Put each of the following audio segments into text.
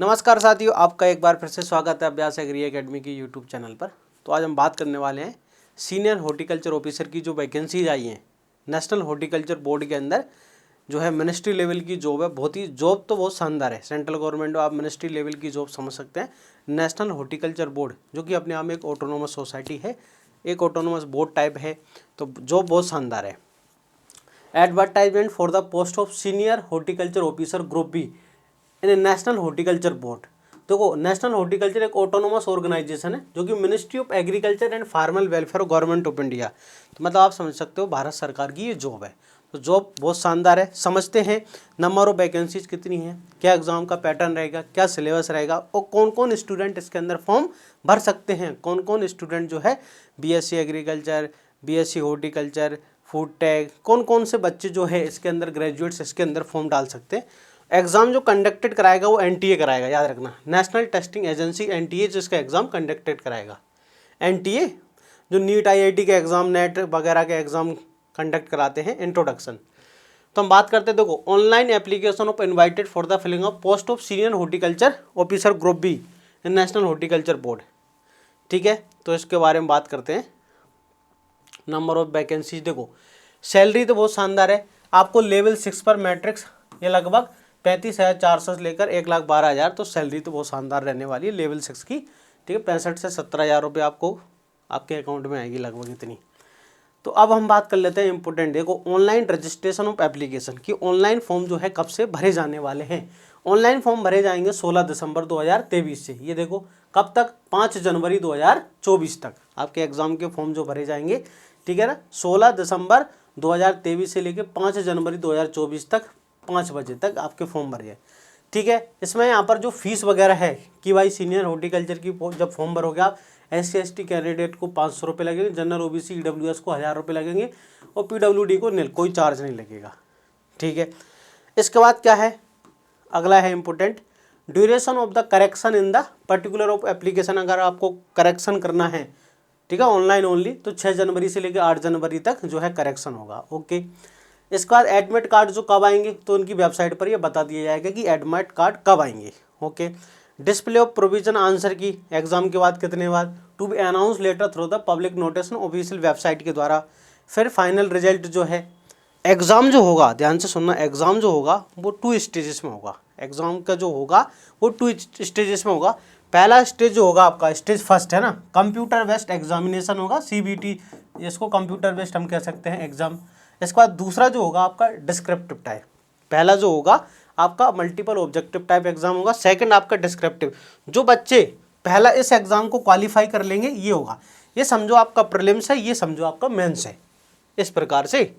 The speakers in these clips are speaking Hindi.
नमस्कार साथियों, आपका एक बार फिर से स्वागत है अभ्यास एग्री एकेडमी की यूट्यूब चैनल पर। तो आज हम बात करने वाले हैं सीनियर हॉर्टिकल्चर ऑफिसर की जो वैकेंसीज आई हैं नेशनल हॉर्टिकल्चर बोर्ड के अंदर, जो है मिनिस्ट्री लेवल की जॉब है। जॉब तो बहुत शानदार है, सेंट्रल गवर्नमेंट आप मिनिस्ट्री लेवल की जॉब समझ सकते हैं। नेशनल हॉर्टिकल्चर बोर्ड जो कि अपने आप में एक ऑटोनोमस सोसाइटी है, एक ऑटोनोमस बोर्ड टाइप है, तो जॉब बहुत शानदार है। Advertisement for the post of senior horticulture officer group B in national horticulture board. देखो, नेशनल हॉर्टिकल्चर एक ऑटोनोमस ऑर्गेनाइजेशन है जो कि ministry of agriculture and formal welfare government of India, तो मतलब आप समझ सकते हो भारत सरकार की ये जॉब है। तो जॉब बहुत शानदार है। समझते हैं नंबर ऑफ वैकेंसीज कितनी है, क्या एग्जाम का पैटर्न रहेगा, क्या सिलेबस रहेगा और कौन कौन स्टूडेंट इसके अंदर फॉर्म भर सकते हैं। कौन कौन स्टूडेंट जो है BSc agriculture, BSc horticulture, food tech, कौन कौन से बच्चे जो है इसके अंदर ग्रेजुएट्स इसके अंदर फॉर्म डाल सकते हैं। एग्जाम जो कंडक्टेड कराएगा वो एनटीए कराएगा, याद रखना, नेशनल टेस्टिंग एजेंसी एनटीए जिसका एग्जाम कंडक्टेड कराएगा। एनटीए जो नीट आईआईटी के एग्जाम, नेट वगैरह के एग्जाम कंडक्ट कराते हैं, इंट्रोडक्शन। तो हम बात करते हैं, देखो, online application of invited for the filling of post of senior horticulture officer group B in national horticulture board. ठीक है, तो इसके बारे में बात करते हैं। नंबर ऑफ वैकेंसीज, देखो सैलरी तो बहुत शानदार है। आपको लेवल 6 पर मैट्रिक्स ये लगभग 35,400 से लेकर 1,12,000, तो सैलरी तो बहुत शानदार रहने वाली है लेवल 6 की। ठीक है, 65 से 17,000 रुपये आपको आपके अकाउंट में आएगी लगभग इतनी। तो अब हम बात कर लेते हैं इंपॉर्टेंट, देखो ऑनलाइन रजिस्ट्रेशन ऑफ एप्लीकेशन की ऑनलाइन फॉर्म जो है कब से भरे जाने वाले हैं। ऑनलाइन फॉर्म भरे जाएंगे 16 दिसंबर 2023 से। ये देखो कब तक, 5 जनवरी 2024 तक आपके एग्जाम के फॉर्म जो भरे जाएंगे। ठीक है ना, 16 दिसंबर 2023 से लेकर 5 जनवरी 2024 तक 5 बजे तक आपके फॉर्म भर जाए। ठीक है, इसमें यहाँ पर जो फीस वगैरह है कि भाई सीनियर हॉर्टिकल्चर की जब फॉर्म भरोगे आप, SC/ST कैंडिडेट को 500 रुपये लगेंगे, जनरल OBC EWS को 1000 रुपये लगेंगे और PWD को नील, कोई चार्ज नहीं लगेगा। ठीक है, इसके बाद क्या है, अगला है important, duration of the correction in the particular of application. अगर आपको करेक्शन करना है, ठीक है, ऑनलाइन ओनली, तो 6 जनवरी से लेकर 8 जनवरी तक जो है करेक्शन होगा। ओके, इसके बाद एडमिट कार्ड जो कब आएंगे, तो उनकी वेबसाइट पर ये बता दिया जाएगा कि एडमिट कार्ड कब आएंगे। Okay, display of provision answer key exam के बाद कितने बाद, to be announce later through the public notice official website के द्वारा। फिर फाइनल रिजल्ट जो है, एग्ज़ाम जो होगा, ध्यान से सुनना, एग्ज़ाम जो होगा वो 2 स्टेजेस में होगा। एग्ज़ाम का जो होगा वो 2 स्टेजेस में होगा। पहला स्टेज जो होगा आपका, स्टेज फर्स्ट है ना, कंप्यूटर बेस्ड एग्जामिनेशन होगा, CBT, इसको कंप्यूटर बेस्ड हम कह सकते हैं एग्जाम। इसके बाद दूसरा जो होगा आपका डिस्क्रिप्टिव टाइप। पहला जो होगा आपका मल्टीपल ऑब्जेक्टिव टाइप एग्जाम होगा, सेकंड आपका डिस्क्रिप्टिव। जो बच्चे पहला इस एग्जाम को क्वालिफाई कर लेंगे ये होगा, ये समझो आपका प्रीलिम्स है, ये समझो आपका मेंस है, इस प्रकार से।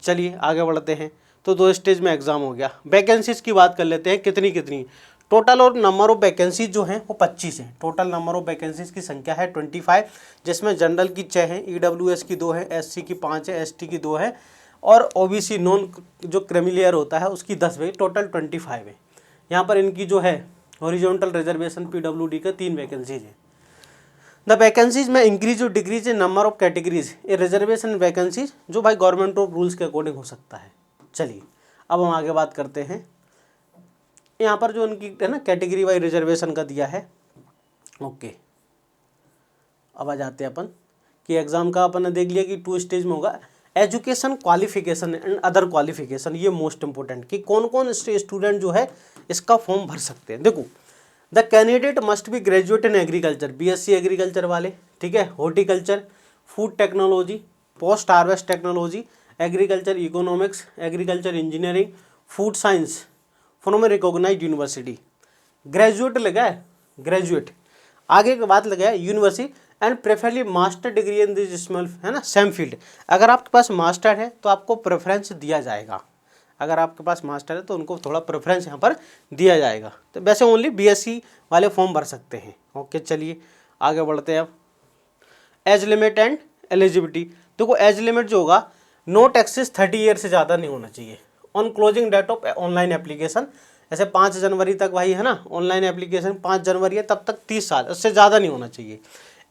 चलिए आगे बढ़ते हैं। तो 2 स्टेज में एग्जाम हो गया। वैकेंसीज की बात कर लेते हैं, कितनी कितनी टोटल, और नंबर ऑफ वैकेंसीज जो हैं वो 25 हैं। टोटल नंबर ऑफ वैकेंसीज की संख्या है 25, जिसमें जनरल की 6 हैं, EWS की 2 है, SC की 5 है, ST की 2 है और OBC नॉन जो क्रीमिलियर होता है उसकी 10 है। टोटल 25 है। यहाँ पर इनकी जो है हॉरिजॉन्टल रिजर्वेशन PWD का 3 वैकेंसीज है। द वैकेंसीज में इंक्रीज और decrease in number of categories A reservation vacancies, जो भाई गवर्नमेंट ऑफ रूल्स के अकॉर्डिंग हो सकता है। चलिए अब हम आगे बात करते हैं। यहाँ पर जो उनकी है ना कैटेगरी वाइज रिजर्वेशन का दिया है। ओके, अब आ जाते हैं अपन कि एग्जाम का अपन ने देख लिया कि 2 स्टेज में होगा। Education qualification and other qualification, ये मोस्ट इंपॉर्टेंट कि कौन कौन स्टूडेंट जो है इसका फॉर्म भर सकते हैं। देखो, the candidate must be graduate in agriculture, BSc agriculture वाले, ठीक है, horticulture, food technology, post harvest technology, agriculture economics, agriculture engineering, food science from a recognised university. Graduate लगा है, ग्रेजुएट, आगे के बाद लगा है university and preferably master degree in this small, है ना, सेम फील्ड। अगर आपके पास मास्टर है तो आपको प्रेफरेंस दिया जाएगा। अगर आपके पास मास्टर है तो उनको थोड़ा प्रेफरेंस यहाँ पर दिया जाएगा। तो वैसे ओनली BSc वाले फॉर्म भर सकते हैं। ओके, चलिए आगे बढ़ते हैं। अब एज लिमिट एंड एलिजिबिलिटी, देखो एज लिमिट जो होगा, नोट एक्सेस 30 ईयर से ज़्यादा नहीं होना चाहिए on closing date of online application. ऐसे 5 जनवरी तक भाई है ना, ऑनलाइन एप्लीकेशन 5 जनवरी है, तब तक 30 साल, उससे ज़्यादा नहीं होना चाहिए।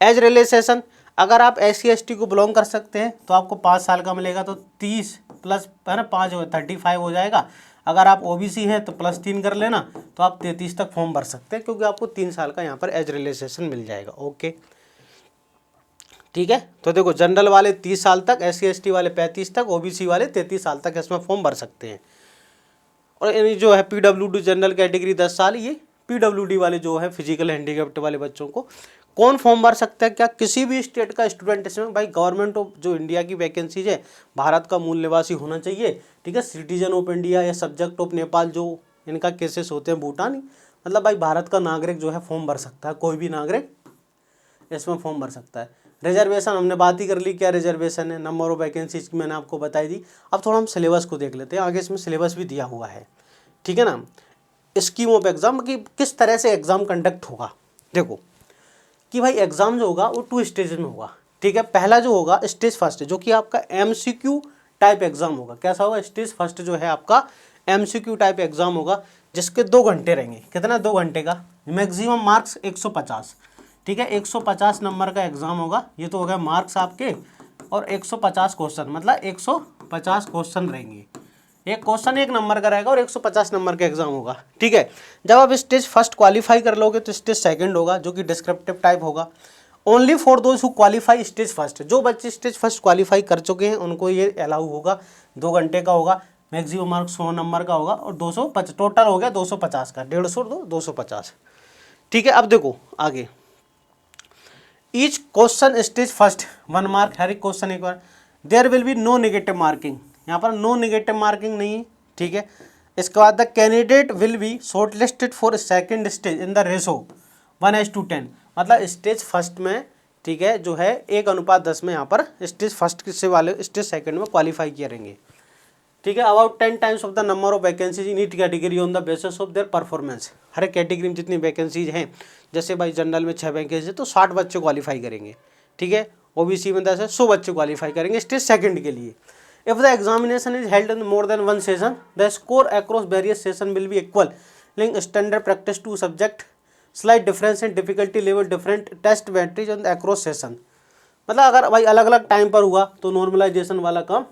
एज रिलैक्सेशन, अगर आप SC/ST को बिलोंग कर सकते हैं तो आपको 5 साल का मिलेगा, तो 30 प्लस है ना 5 35 हो जाएगा। अगर आप OBC हैं तो +3 कर लेना, तो आप 33 तक फॉर्म भर सकते हैं, क्योंकि आपको 3 साल का यहाँ पर एज रिलैक्सेशन मिल जाएगा। ओके ठीक है, तो देखो जनरल वाले 30 साल तक, SC/ST वाले 35 तक, OBC वाले 33 साल तक इसमें फॉर्म भर सकते हैं। और ये जो है PWD जनरल कैटेगरी 10 साल, ये PWD वाले जो है फिजिकल हैंडीकैप्ड वाले बच्चों को कौन फॉर्म भर सकता है? क्या किसी भी स्टेट का स्टूडेंट इसमें, भाई गवर्नमेंट ऑफ जो इंडिया की वैकेंसीज है, भारत का मूल निवासी होना चाहिए, ठीक है, सिटीजन ऑफ इंडिया या सब्जेक्ट ऑफ नेपाल जो इनका केसेस होते हैं, भूटान, मतलब भाई भारत का नागरिक जो है फॉर्म भर सकता है, कोई भी नागरिक इसमें फॉर्म भर सकता है। रिजर्वेशन हमने बात ही कर ली, क्या रिजर्वेशन है, नंबर ऑफ वैकेंसीज की मैंने आपको बताई दी। अब थोड़ा हम सिलेबस को देख लेते हैं, आगे इसमें सिलेबस भी दिया हुआ है, ठीक है ना। स्कीम ऑफ एग्जाम की किस तरह से एग्जाम कंडक्ट होगा, देखो कि भाई एग्जाम जो होगा वो 2 स्टेज में होगा, ठीक है। पहला जो होगा स्टेज फर्स्ट, जो कि आपका MCQ टाइप एग्जाम होगा। कैसा होगा? स्टेज फर्स्ट जो है आपका MCQ टाइप एग्जाम होगा, जिसके 2 घंटे रहेंगे। कितना? 2 घंटे का। मैक्सिमम मार्क्स 150, ठीक है, 150 नंबर का एग्जाम होगा। ये तो हो गया मार्क्स आपके, और 150 क्वेश्चन, मतलब 150 क्वेश्चन रहेंगे। एक क्वेश्चन 1 नंबर का रहेगा और 150 नंबर का एग्जाम होगा, ठीक है। जब आप स्टेज फर्स्ट क्वालिफाई कर लोगे तो स्टेज सेकंड होगा, जो कि डिस्क्रिप्टिव टाइप होगा। Only for those who qualify stage first, जो बच्चे स्टेज फर्स्ट क्वालिफाई कर चुके हैं उनको ये अलाउ होगा। 2 घंटे का होगा, मैक्सिमम मार्क 100 नंबर का होगा, और 250 टोटल हो गया 250 का, 150 250, ठीक है। अब देखो आगे, each question stage first 1 mark, हर एक क्वेश्चन 1 बार। There will be no negative marking, यहाँ पर नो नेगेटिव मार्किंग नहीं है, ठीक है। इसके बाद the candidate will be short listed for second stage in the ratio 1:10, मतलब स्टेज फर्स्ट में, ठीक है, जो है 1:10 में यहाँ पर स्टेज फर्स्ट से वाले स्टेज सेकंड में क्वालिफाई करेंगे, ठीक है। About 10 times of the number of vacancies in each category on the basis of their performance. हर एक कैटेगरी में जितनी वैकेंसीज हैं, जैसे भाई जनरल में 6 वैकेंसी है तो 60 बच्चे क्वालिफाई करेंगे, ठीक है। OBC में 10 है, 100 बच्चे क्वालिफाई करेंगे स्टेज सेकंड के लिए। If the examination is held in more than one session, the score across various sessions will be equal, linked standard practice to subject, slight difference in difficulty level, different test weightage on the across session। मतलब अगर भाई अलग अलग टाइम पर हुआ तो नॉर्मलाइजेशन वाला काम।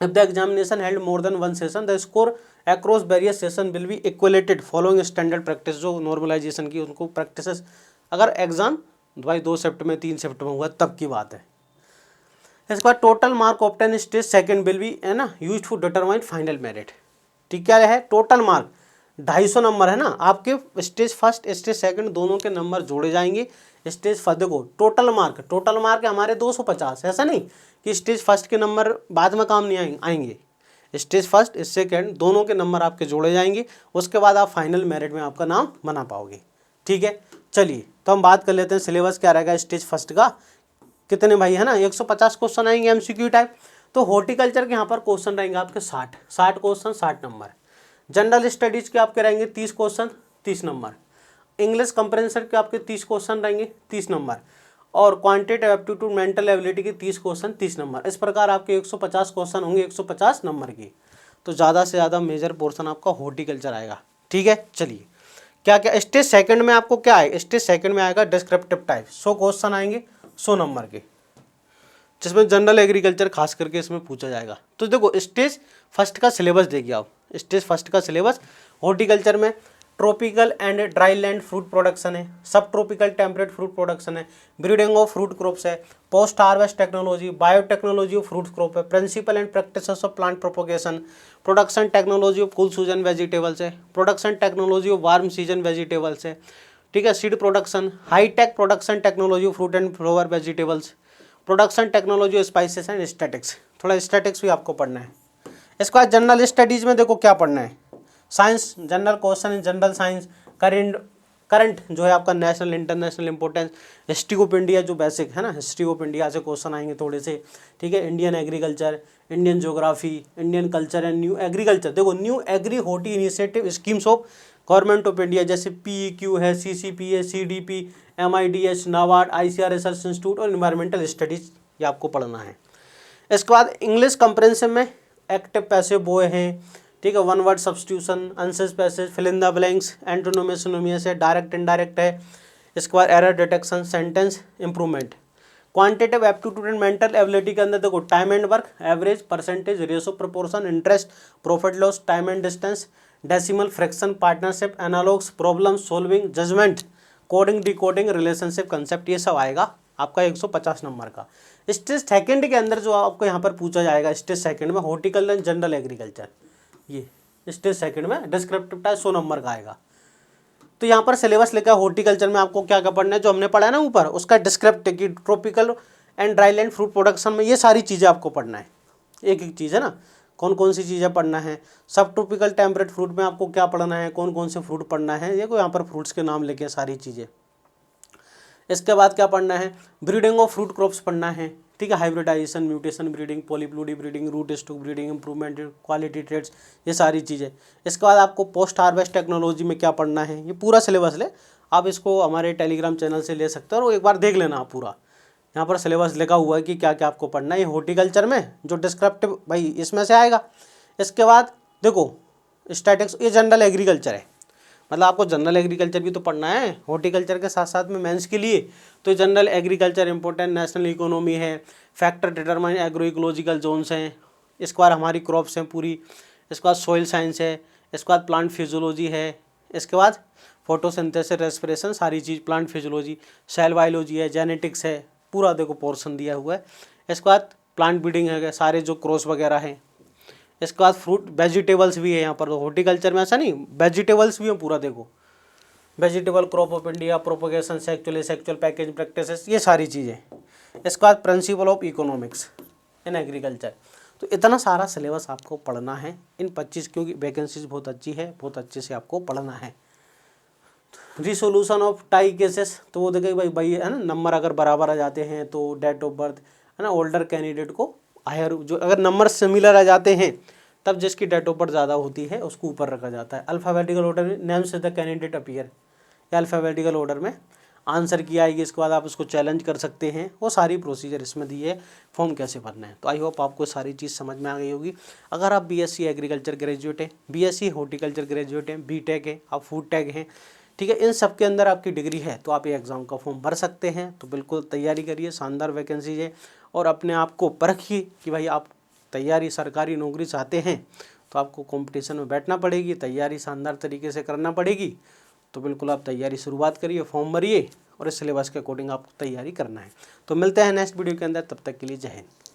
If the examination held more than one session, the score across various session will be equalated following standard practice। जो नॉर्मलाइजेशन की उनको प्रैक्टिसेस, अगर एग्जाम भाई 2 शिफ्ट में 3 शिफ्ट में हुआ तब की बात है। इसके बाद total mark obtain stage second will be, है ना, used to determine final merit. ठीक क्या है? टोटल मार्क 250 नंबर है ना आपके, स्टेज फर्स्ट स्टेज सेकंड दोनों के नंबर जोड़े जाएंगे। स्टेज फर्स्ट देखो टोटल मार्क हमारे 250, ऐसा नहीं कि स्टेज फर्स्ट के नंबर बाद में काम नहीं आएंगे। स्टेज फर्स्ट सेकंड दोनों के नंबर आपके जोड़े जाएंगे, उसके बाद आप फाइनल मेरिट में आपका नाम बना पाओगे। ठीक है, चलिए तो हम बात कर लेते हैं सिलेबस क्या रहेगा स्टेज फर्स्ट का। कितने भाई है ना, 150 क्वेश्चन आएंगे MCQ टाइप। तो हॉर्टिकल्चर के यहाँ पर क्वेश्चन रहेंगे आपके 60 क्वेश्चन 60 नंबर। जनरल स्टडीज के आपके रहेंगे 30 क्वेश्चन 30 नंबर। इंग्लिश कंप्रेंशन के आपके 30 क्वेश्चन रहेंगे 30 नंबर। और क्वांटिटेटिव एप्टीट्यूड मेंटल एबिलिटी के 30 क्वेश्चन 30 नंबर। इस प्रकार आपके 150 क्वेश्चन होंगे 150 नंबर के। तो ज़्यादा से ज़्यादा मेजर पोर्शन आपका हॉर्टिकल्चर आएगा। ठीक है, चलिए क्या क्या स्टेज सेकंड में आपको क्या आएगा? स्टेज सेकंड में आएगा डिस्क्रिप्टिव टाइप, 100 क्वेश्चन आएंगे 100 नंबर के, जिसमें जनरल एग्रीकल्चर खास करके इसमें पूछा जाएगा। तो देखो स्टेज फर्स्ट का सिलेबस देखिए आप। स्टेज फर्स्ट का सिलेबस हॉर्टिकल्चर में tropical and dry land fruit production है, सब ट्रॉपिकल टेम्परेट फ्रूट प्रोडक्शन है, ब्रीडिंग ऑफ फ्रूट क्रॉप्स है, post harvest technology, biotechnology of fruit crop है, principle and practices of plant propagation, production technology of cool season vegetables है, production technology of warm season vegetables है। ठीक है, seed production, high tech production technology of fruit and flower vegetables, production technology of spices and statics. थोड़ा स्टैटिक्स भी आपको पढ़ना है। इसके बाद जनरल स्टडीज़ में देखो क्या पढ़ना है, science general question in general science, current जो है आपका national international importance, history of India जो बेसिक है ना, हिस्ट्री ऑफ इंडिया से क्वेश्चन आएंगे थोड़े से। ठीक है, Indian agriculture, Indian geography, Indian culture and new agriculture. देखो new agri horti initiative schemes of government of India, जैसे PEQ है, CCP है, CDP, MIDH, NABARD, ICAR research institute और इन्वायरमेंटल स्टडीज, ये आपको पढ़ना है। इसके बाद इंग्लिश कंप्रेंसिव में एक्टिव पैसिव बोए हैं। ठीक है, one word substitution, answers passage, fill in the blanks, antonyms synonyms है, डायरेक्ट इनडायरेक्ट है, इसके बाद error detection, sentence improvement, quantitative aptitude and mental ability के अंदर देखो time and work, average, percentage, ratio, proportion, interest, profit loss, time and distance, decimal, fraction, partnership, analogues, problem solving, judgement, coding, decoding, relationship concept, ये सब आएगा आपका 150 नंबर का। स्टेज सेकंड के अंदर जो आपको यहाँ पर पूछा जाएगा स्टेज सेकंड में हॉर्टिकल्चर एंड जनरल एग्रीकल्चर, ये स्टेज सेकंड में डिस्क्रिप्टिव टाइप 100 नंबर का आएगा। तो यहाँ पर सिलेबस लिखा है हॉर्टिकल्चर में आपको क्या क्या पढ़ना है, जो हमने पढ़ा है ना ऊपर उसका डिस्क्रिप्टिव की tropical and dryland fruit production में ये सारी चीज़ें आपको पढ़ना है, एक एक चीज़ है ना, कौन कौन सी चीज़ें पढ़ना है। सब ट्रॉपिकल टेम्परेट फ्रूट में आपको क्या पढ़ना है, कौन कौन से फ्रूट पढ़ना है, ये को यहाँ पर फ्रूट्स के नाम लिखे सारी चीज़ें। इसके बाद क्या पढ़ना है, ब्रीडिंग ऑफ फ्रूट क्रॉप्स पढ़ना है, ठीक है, hybridisation, mutation breeding, polyploidy breeding, root stock breeding, improvement, quality traits, ये सारी चीज़ें। इसके बाद आपको पोस्ट हार्वेस्ट टेक्नोलॉजी में क्या पढ़ना है, ये पूरा सिलेबस ले आप इसको हमारे टेलीग्राम चैनल से ले सकते हो और एक बार देख लेना आप पूरा, यहाँ पर सिलेबस लिखा हुआ है कि क्या क्या आपको पढ़ना है। ये हॉर्टिकल्चर में जो डिस्क्रिप्टिव भाई इसमें से आएगा। इसके बाद देखो स्टैटिक्स, ये जनरल एग्रीकल्चर है, मतलब आपको जनरल एग्रीकल्चर भी तो पढ़ना है हॉर्टिकल्चर के साथ साथ में मेंस के लिए। तो general agriculture important, national economy है, factor determine agro ecological zones हैं, इसके बाद हमारी क्रॉप्स हैं पूरी, इसके बाद सॉइल साइंस है, इसके बाद प्लांट फिजियोलॉजी है, इसके बाद फोटोसिंथेसिस, रेस्पिरेशन, सारी चीज़ प्लांट फिजियोलॉजी, सेल बायोलॉजी है, जेनेटिक्स है, पूरा देखो पोर्शन दिया हुआ है। इसके बाद प्लांट ब्रीडिंग है, सारे जो क्रॉस वगैरह हैं। इसके बाद फ्रूट वेजिटेबल्स भी है यहाँ पर, तो हॉर्टिकल्चर में ऐसा नहीं, वेजिटेबल्स भी हैं पूरा देखो, vegetable crop of India, propagation, sexual package practices, ये सारी चीज़ें। इसके बाद principle of economics in agriculture. तो इतना सारा सिलेबस आपको पढ़ना है इन 25, क्योंकि वैकेंसीज बहुत अच्छी है, बहुत अच्छे से आपको पढ़ना है। रिसोल्यूशन ऑफ टाई केसेस, तो वो देखिए भाई है ना, नंबर अगर बराबर आ जाते हैं तो डेट ऑफ बर्थ है ना, ओल्डर कैंडिडेट को हायर, जो अगर नंबर सिमिलर आ जाते हैं तब जिसकी डेट ऑफ बर्थ ज़्यादा होती है उसको ऊपर रखा जाता है। अल्फ़ाबेटिकल ऑर्डर में नेम से द कैंडिडेट अपीयर, या अल्फ़ाबेटिकल ऑर्डर में आंसर की आएगी, इसके बाद आप उसको चैलेंज कर सकते हैं, वो सारी प्रोसीजर इसमें दी है, फॉर्म कैसे भरना है। तो आई होप आपको सारी चीज़ समझ में आ गई होगी। अगर आप बीएससी एग्रीकल्चर ग्रेजुएट हैं, बीएससी हॉर्टिकल्चर ग्रेजुएट हैं, बीटेक है, आप फूड टेक हैं, ठीक है, इन सब के अंदर आपकी डिग्री है तो आप ये एग्ज़ाम का फॉर्म भर सकते हैं। तो बिल्कुल तैयारी करिए, शानदार वैकेंसीज है, और अपने आप को परखिए कि भाई आप तैयारी सरकारी नौकरी चाहते हैं तो आपको कंपटीशन में बैठना पड़ेगी, तैयारी शानदार तरीके से करना पड़ेगी। तो बिल्कुल आप तैयारी शुरुआत करिए, फॉर्म भरिए और इस सिलेबस के अकॉर्डिंग आपको तैयारी करना है। तो मिलते हैं नेक्स्ट वीडियो के अंदर, तब तक के लिए जय हिंद।